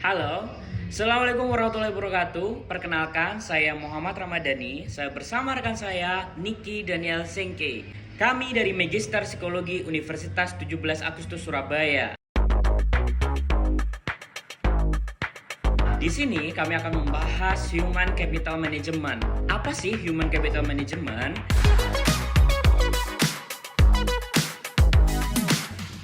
Halo, Assalamualaikum warahmatullahi wabarakatuh. Perkenalkan, saya Muhammad Ramadhani. Saya bersama rekan saya, Niki Daniel Sengke. Kami dari Magister Psikologi Universitas 17 Agustus Surabaya. Di sini kami akan membahas Human Capital Management. Apa sih Human Capital Management?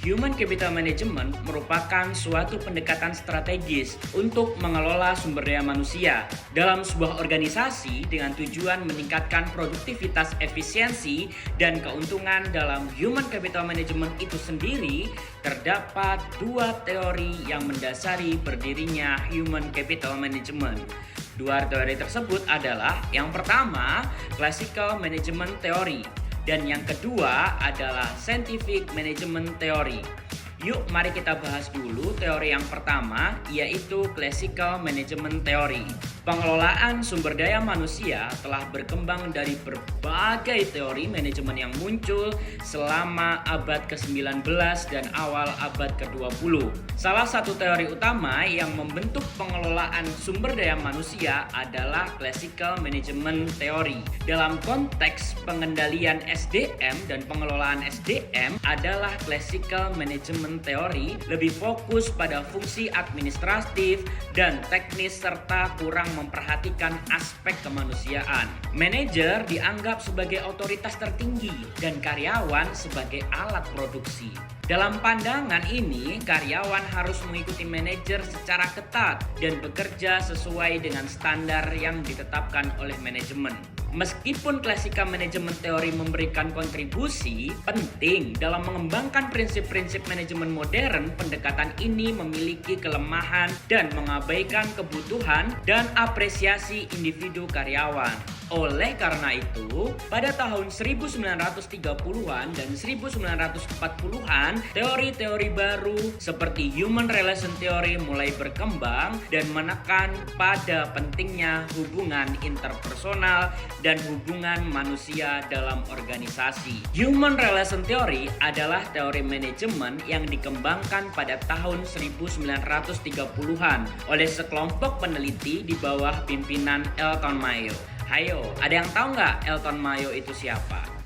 Human Capital Management merupakan suatu pendekatan strategis untuk mengelola sumber daya manusia dalam sebuah organisasi dengan tujuan meningkatkan produktivitas, efisiensi, dan keuntungan. Dalam Human Capital Management itu sendiri terdapat dua teori yang mendasari berdirinya Human Capital Management. Dua teori tersebut adalah yang pertama, Classical Management Theory, dan yang kedua adalah Scientific Management Theory. Yuk mari kita bahas dulu teori yang pertama, yaitu Classical Management Theory. Pengelolaan sumber daya manusia telah berkembang dari berbagai teori manajemen yang muncul selama abad ke-19 dan awal abad ke-20. Salah satu teori utama yang membentuk pengelolaan sumber daya manusia adalah Classical Management Theory. Dalam konteks pengendalian SDM dan pengelolaan SDM adalah Classical Management Theory lebih fokus pada fungsi administratif dan teknis serta kurang memperhatikan aspek kemanusiaan. Manajer dianggap sebagai otoritas tertinggi dan karyawan sebagai alat produksi. Dalam pandangan ini, karyawan harus mengikuti manajer secara ketat dan bekerja sesuai dengan standar yang ditetapkan oleh manajemen. Meskipun Classical Management Theory memberikan kontribusi penting dalam mengembangkan prinsip-prinsip manajemen modern, pendekatan ini memiliki kelemahan dan mengabaikan kebutuhan dan apresiasi individu karyawan. Oleh karena itu, pada tahun 1930-an dan 1940-an, teori-teori baru seperti Human Relation Theory mulai berkembang dan menekan pada pentingnya hubungan interpersonal dan hubungan manusia dalam organisasi. Human Relation Theory adalah teori manajemen yang dikembangkan pada tahun 1930-an oleh sekelompok peneliti di bawah pimpinan Elton Mayo. Hayo, ada yang tahu nggak Elton Mayo itu siapa?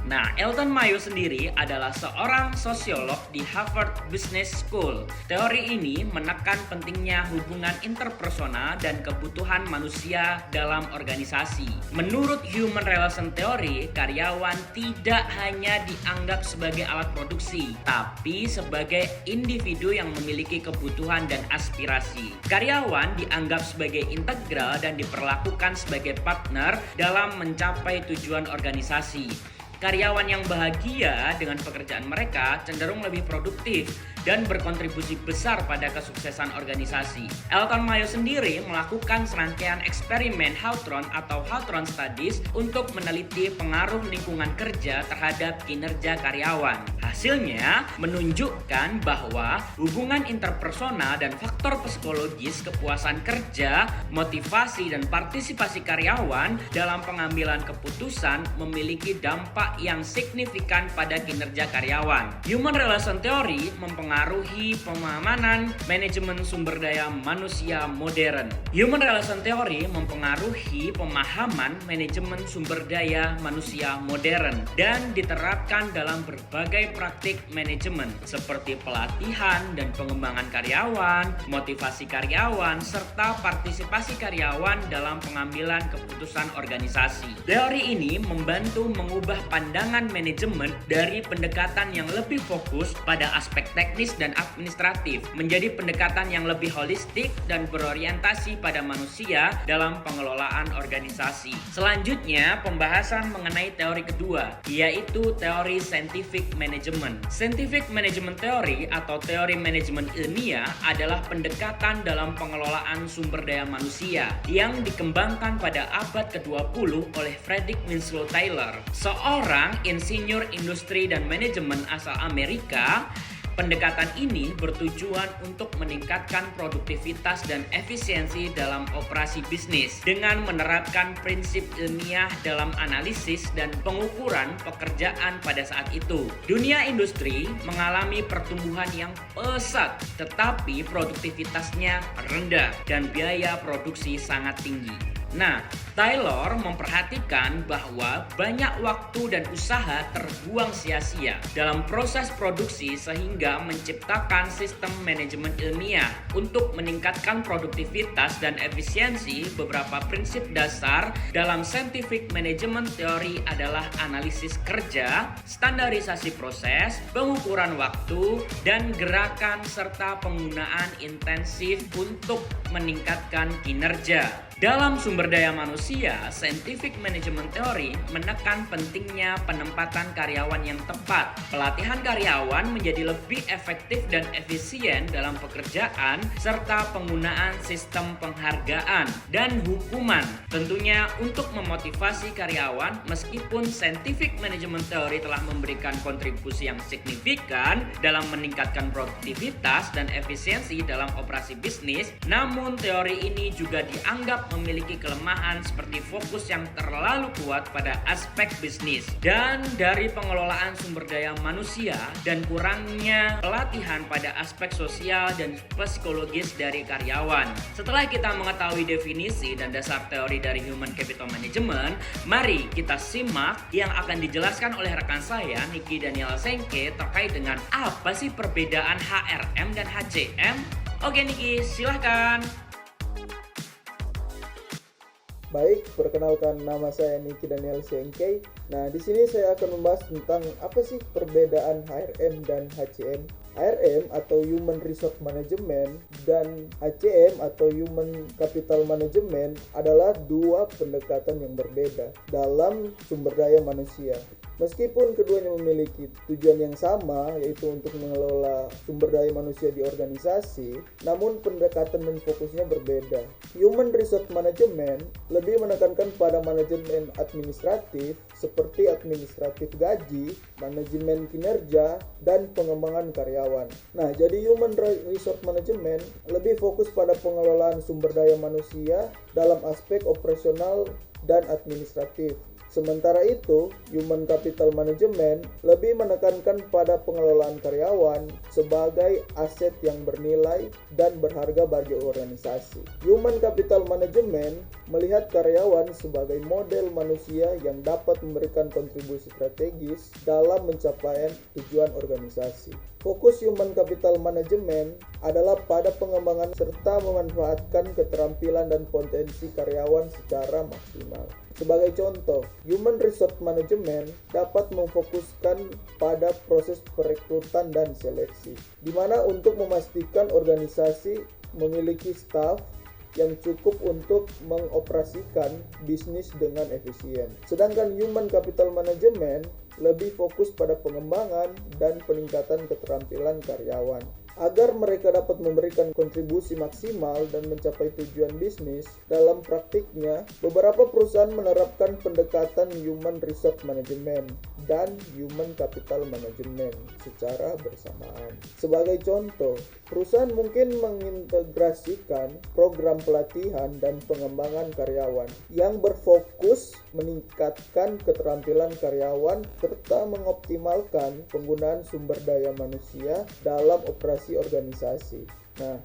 Nah, Elton Mayo sendiri adalah seorang sosiolog di Harvard Business School. Teori ini menekan pentingnya hubungan interpersonal dan kebutuhan manusia dalam organisasi. Menurut Human Relation Theory, karyawan tidak hanya dianggap sebagai alat produksi, tapi sebagai individu yang memiliki kebutuhan dan aspirasi. Karyawan dianggap sebagai integral dan diperlakukan sebagai partner dalam mencapai tujuan organisasi. Karyawan yang bahagia dengan pekerjaan mereka cenderung lebih produktif dan berkontribusi besar pada kesuksesan organisasi. Elton Mayo sendiri melakukan serangkaian eksperimen Hawthorne atau Hawthorne Studies untuk meneliti pengaruh lingkungan kerja terhadap kinerja karyawan. Hasilnya menunjukkan bahwa hubungan interpersonal dan faktor psikologis kepuasan kerja, motivasi, dan partisipasi karyawan dalam pengambilan keputusan memiliki dampak yang signifikan pada kinerja karyawan. Human Relation Theory mempengaruhi pemahaman manajemen sumber daya manusia modern. Human Relation Theory mempengaruhi pemahaman manajemen sumber daya manusia modern dan diterapkan dalam berbagai praktik manajemen seperti pelatihan dan pengembangan karyawan, motivasi karyawan, serta partisipasi karyawan dalam pengambilan keputusan organisasi. Teori ini membantu mengubah pandangan manajemen dari pendekatan yang lebih fokus pada aspek teknis dan administratif menjadi pendekatan yang lebih holistik dan berorientasi pada manusia dalam pengelolaan organisasi. Selanjutnya, pembahasan mengenai teori kedua, yaitu teori Scientific Management. Scientific Management Theory atau teori manajemen ilmiah adalah pendekatan dalam pengelolaan sumber daya manusia yang dikembangkan pada abad ke-20 oleh Frederick Winslow Taylor, seorang insinyur industri dan manajemen asal Amerika Pendekatan ini bertujuan untuk meningkatkan produktivitas dan efisiensi dalam operasi bisnis dengan menerapkan prinsip ilmiah dalam analisis dan pengukuran pekerjaan pada saat itu. Dunia industri mengalami pertumbuhan yang pesat, tetapi produktivitasnya rendah dan biaya produksi sangat tinggi. Nah, Taylor memperhatikan bahwa banyak waktu dan usaha terbuang sia-sia dalam proses produksi sehingga menciptakan sistem manajemen ilmiah untuk meningkatkan produktivitas dan efisiensi. Beberapa prinsip dasar dalam scientific management theory adalah analisis kerja, standarisasi proses, pengukuran waktu, dan gerakan serta penggunaan intensif untuk meningkatkan kinerja. Dalam sumber daya manusia, scientific management theory menekan pentingnya penempatan karyawan yang tepat. Pelatihan karyawan menjadi lebih efektif dan efisien dalam pekerjaan, serta penggunaan sistem penghargaan dan hukuman. Tentunya untuk memotivasi karyawan, meskipun scientific management theory telah memberikan kontribusi yang signifikan dalam meningkatkan produktivitas dan efisiensi dalam operasi bisnis, namun teori ini juga dianggap memiliki kelemahan seperti fokus yang terlalu kuat pada aspek bisnis dan dari pengelolaan sumber daya manusia dan kurangnya pelatihan pada aspek sosial dan psikologis dari karyawan. Setelah kita mengetahui definisi dan dasar teori dari Human Capital Management, mari kita simak yang akan dijelaskan oleh rekan saya Niki Daniel Sengke terkait dengan apa sih perbedaan HRM dan HCM. Oke Niki, silahkan. Baik, perkenalkan nama saya Niki Daniel Sengke. Nah, di sini saya akan membahas tentang apa sih perbedaan HRM dan HCM. HRM atau Human Resource Management dan HCM atau Human Capital Management adalah dua pendekatan yang berbeda dalam sumber daya manusia. Meskipun keduanya memiliki tujuan yang sama, yaitu untuk mengelola sumber daya manusia di organisasi, namun pendekatan dan fokusnya berbeda. Human Resource Management lebih menekankan pada manajemen administratif seperti administratif gaji, manajemen kinerja, dan pengembangan karyawan. Nah, jadi Human Resource Management lebih fokus pada pengelolaan sumber daya manusia dalam aspek operasional dan administratif. Sementara itu, Human Capital Management lebih menekankan pada pengelolaan karyawan sebagai aset yang bernilai dan berharga bagi organisasi. Human Capital Management melihat karyawan sebagai model manusia yang dapat memberikan kontribusi strategis dalam mencapai tujuan organisasi. Fokus Human Capital Management adalah pada pengembangan serta memanfaatkan keterampilan dan potensi karyawan secara maksimal. Sebagai contoh, Human Resource Management dapat memfokuskan pada proses perekrutan dan seleksi, di mana untuk memastikan organisasi memiliki staf yang cukup untuk mengoperasikan bisnis dengan efisien. Sedangkan Human Capital Management lebih fokus pada pengembangan dan peningkatan keterampilan karyawan. Agar mereka dapat memberikan kontribusi maksimal dan mencapai tujuan bisnis, dalam praktiknya, beberapa perusahaan menerapkan pendekatan Human Resource Management dan Human Capital Management secara bersamaan. Sebagai contoh, perusahaan mungkin mengintegrasikan program pelatihan dan pengembangan karyawan yang berfokus meningkatkan keterampilan karyawan serta mengoptimalkan penggunaan sumber daya manusia dalam operasi organisasi. Nah,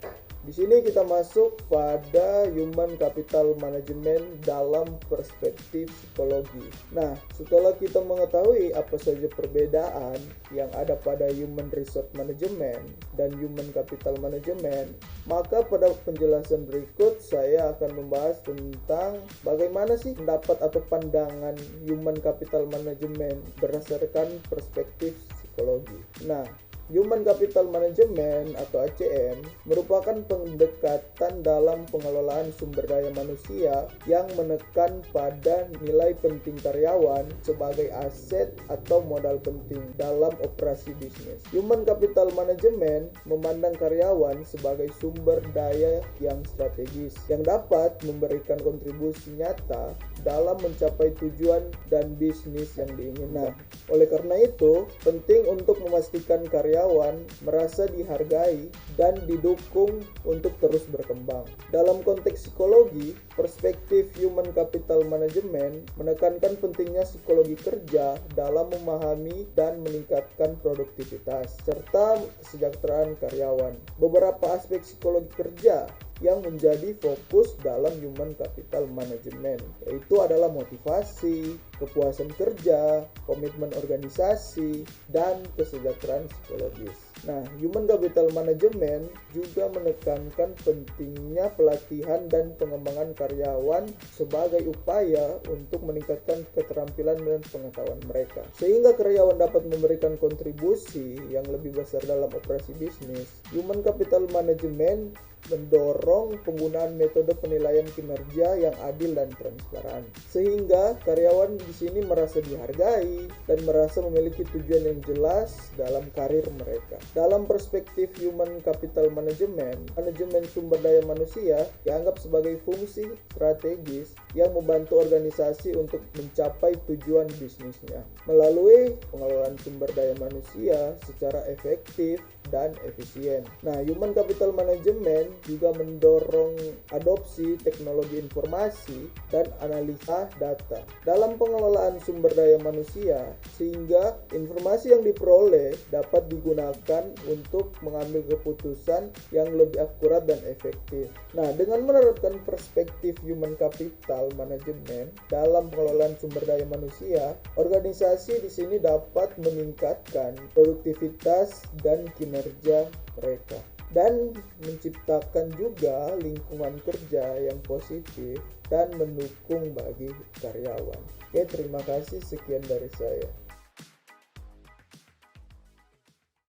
di sini kita masuk pada Human Capital Management dalam perspektif psikologi. Nah, setelah kita mengetahui apa saja perbedaan yang ada pada Human Resource Management dan Human Capital Management, maka pada penjelasan berikut saya akan membahas tentang bagaimana sih pendapat atau pandangan Human Capital Management berdasarkan perspektif psikologi. Nah, Human Capital Management atau HCM merupakan pendekatan dalam pengelolaan sumber daya manusia yang menekan pada nilai penting karyawan sebagai aset atau modal penting dalam operasi bisnis. Human Capital Management memandang karyawan sebagai sumber daya yang strategis yang dapat memberikan kontribusi nyata dalam mencapai tujuan dan bisnis yang diinginkan. Nah, oleh karena itu, penting untuk memastikan karyawan karyawan merasa dihargai dan didukung untuk terus berkembang. Dalam konteks psikologi, perspektif Human Capital Management menekankan pentingnya psikologi kerja dalam memahami dan meningkatkan produktivitas serta kesejahteraan karyawan. Beberapa aspek psikologi kerja yang menjadi fokus dalam Human Capital Management yaitu adalah motivasi, kepuasan kerja, komitmen organisasi, dan kesejahteraan psikologis. Nah, Human Capital Management juga menekankan pentingnya pelatihan dan pengembangan karyawan sebagai upaya untuk meningkatkan keterampilan dan pengetahuan mereka. Sehingga karyawan dapat memberikan kontribusi yang lebih besar dalam operasi bisnis. Human Capital Management mendorong penggunaan metode penilaian kinerja yang adil dan transparan, sehingga karyawan di sini merasa dihargai dan merasa memiliki tujuan yang jelas dalam karir mereka. Dalam perspektif Human Capital Management, manajemen sumber daya manusia dianggap sebagai fungsi strategis yang membantu organisasi untuk mencapai tujuan bisnisnya melalui pengelolaan sumber daya manusia secara efektif dan efisien. Nah, Human Capital Management juga mendorong adopsi teknologi informasi dan analisa data dalam pengelolaan sumber daya manusia sehingga informasi yang diperoleh dapat digunakan untuk mengambil keputusan yang lebih akurat dan efektif. Nah, dengan menerapkan perspektif Human Capital Management dalam pengelolaan sumber daya manusia, organisasi di sini dapat meningkatkan produktivitas dan kinerja mereka dan menciptakan juga lingkungan kerja yang positif dan mendukung bagi karyawan. Oke, terima kasih, sekian dari saya.